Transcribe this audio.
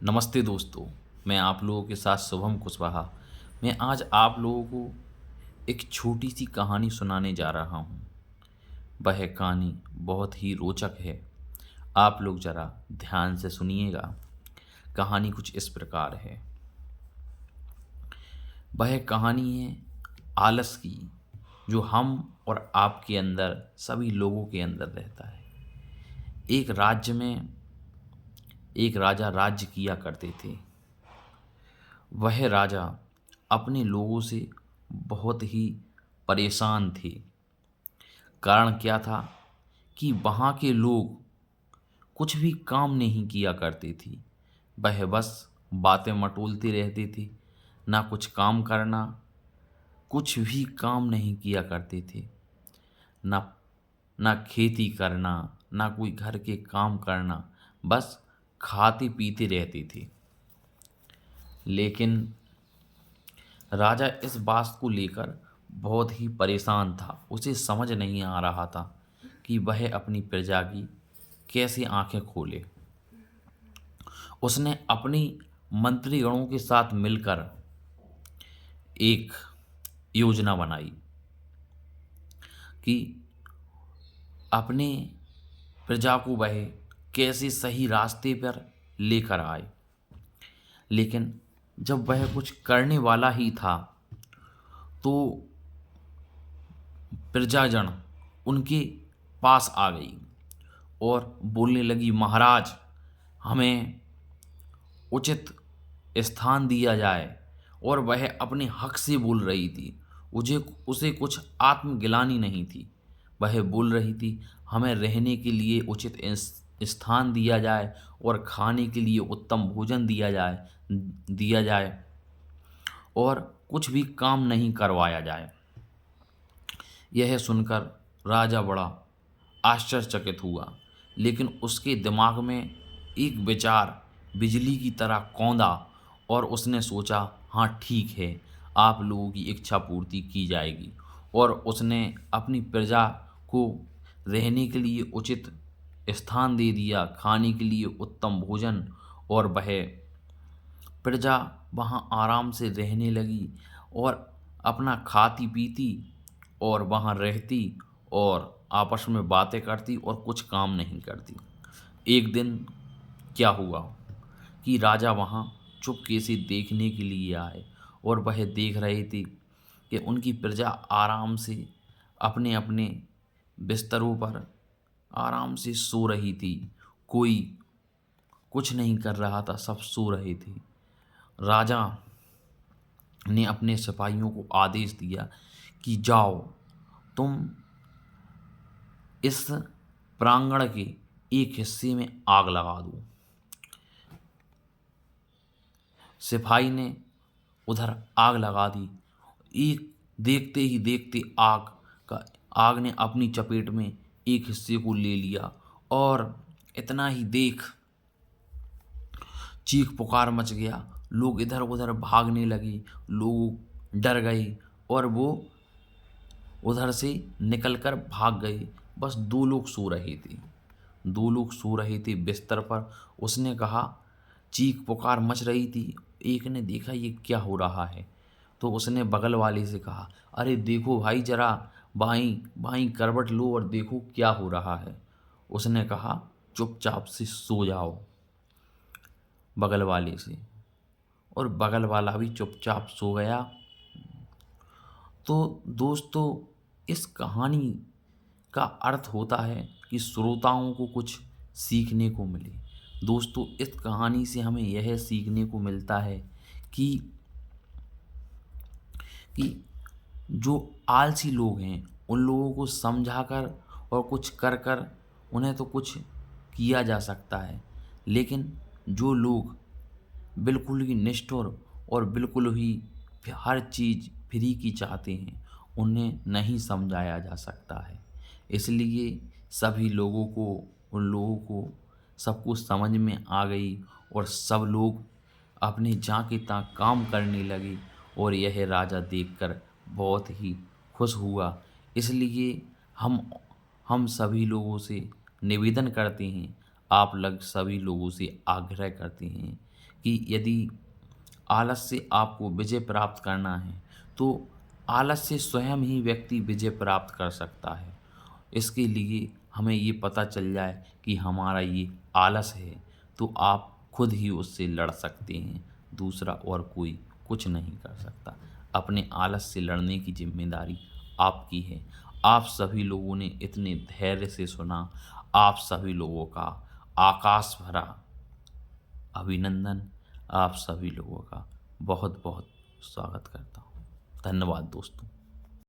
नमस्ते दोस्तों। मैं आप लोगों के साथ शुभम कुशवाहा। मैं आज आप लोगों को एक छोटी सी कहानी सुनाने जा रहा हूँ। वह कहानी बहुत ही रोचक है। आप लोग ज़रा ध्यान से सुनिएगा। कहानी कुछ इस प्रकार है। वह कहानी है आलस की, जो हम और आपके अंदर, सभी लोगों के अंदर रहता है। एक राज्य में एक राजा राज्य किया करते थे। वह राजा अपने लोगों से बहुत ही परेशान थे। कारण क्या था कि वहाँ के लोग कुछ भी काम नहीं किया करते थे। वह बस बातें मटोलते रहते थे, ना कुछ काम करना, कुछ भी काम नहीं किया करते थे। ना ना खेती करना, ना कोई घर के काम करना, बस खाते पीते रहते थे। लेकिन राजा इस बात को लेकर बहुत ही परेशान था। उसे समझ नहीं आ रहा था कि वह अपनी प्रजा की कैसे आंखें खोले। उसने अपनी मंत्रीगणों के साथ मिलकर एक योजना बनाई कि अपने प्रजा को वह कैसे सही रास्ते पर लेकर आए। लेकिन जब वह कुछ करने वाला ही था, तो प्रजाजन उनके पास आ गई और बोलने लगी, महाराज, हमें उचित स्थान दिया जाए। और वह अपने हक से बोल रही थी। उसे उसे कुछ आत्मग्लानि नहीं थी। वह बोल रही थी, हमें रहने के लिए उचित स्थान दिया जाए और खाने के लिए उत्तम भोजन दिया जाए और कुछ भी काम नहीं करवाया जाए। यह सुनकर राजा बड़ा आश्चर्यचकित हुआ। लेकिन उसके दिमाग में एक विचार बिजली की तरह कौंधा और उसने सोचा, हाँ ठीक है, आप लोगों की इच्छा पूर्ति की जाएगी। और उसने अपनी प्रजा को रहने के लिए उचित स्थान दे दिया, खाने के लिए उत्तम भोजन, और वह प्रजा वहाँ आराम से रहने लगी और अपना खाती पीती और वहाँ रहती और आपस में बातें करती और कुछ काम नहीं करती। एक दिन क्या हुआ कि राजा वहाँ चुपके से देखने के लिए आए और वह देख रहे थे कि उनकी प्रजा आराम से अपने अपने बिस्तरों पर आराम से सो रही थी। कोई कुछ नहीं कर रहा था, सब सो रहे थे। राजा ने अपने सिपाहियों को आदेश दिया कि जाओ, तुम इस प्रांगण के एक हिस्से में आग लगा दो। सिपाही ने उधर आग लगा दी। एक देखते ही देखते आग ने अपनी चपेट में एक हिस्से को ले लिया और इतना ही देख चीख पुकार मच गया। लोग इधर उधर भागने लगे, लोग डर गए और वो उधर से निकलकर भाग गए। बस दो लोग सो रहे थे। दो लोग सो रहे थे बिस्तर पर। उसने कहा, चीख पुकार मच रही थी। एक ने देखा ये क्या हो रहा है, तो उसने बगल वाले से कहा, अरे देखो भाई, जरा बाईं बाईं करवट लो और देखो क्या हो रहा है। उसने कहा, चुपचाप से सो जाओ, बगल वाले से। और बगल वाला भी चुपचाप सो गया। तो दोस्तों, इस कहानी का अर्थ होता है कि श्रोताओं को कुछ सीखने को मिले। दोस्तों, इस कहानी से हमें यह सीखने को मिलता है कि कि जो आलसी लोग हैं, उन लोगों को समझाकर और कुछ कर कर उन्हें तो कुछ किया जा सकता है। लेकिन जो लोग बिल्कुल ही निष्ठुर और बिल्कुल ही हर चीज़ फ्री की चाहते हैं, उन्हें नहीं समझाया जा सकता है। इसलिए सभी लोगों को उन लोगों को सब कुछ समझ में आ गई और सब लोग अपने जहाँ के तहाँ काम करने लगे। और यह राजा देखकर बहुत ही खुश हुआ। इसलिए हम सभी लोगों से निवेदन करते हैं, आप लग सभी लोगों से आग्रह करते हैं कि यदि आलस से आपको विजय प्राप्त करना है तो आलस से स्वयं ही व्यक्ति विजय प्राप्त कर सकता है। इसके लिए हमें ये पता चल जाए कि हमारा ये आलस है तो आप खुद ही उससे लड़ सकते हैं, दूसरा और कोई कुछ नहीं कर सकता। अपने आलस से लड़ने की जिम्मेदारी आपकी है। आप सभी लोगों ने इतने धैर्य से सुना, आप सभी लोगों का आकाश भरा अभिनंदन। आप सभी लोगों का बहुत बहुत स्वागत करता हूँ। धन्यवाद दोस्तों।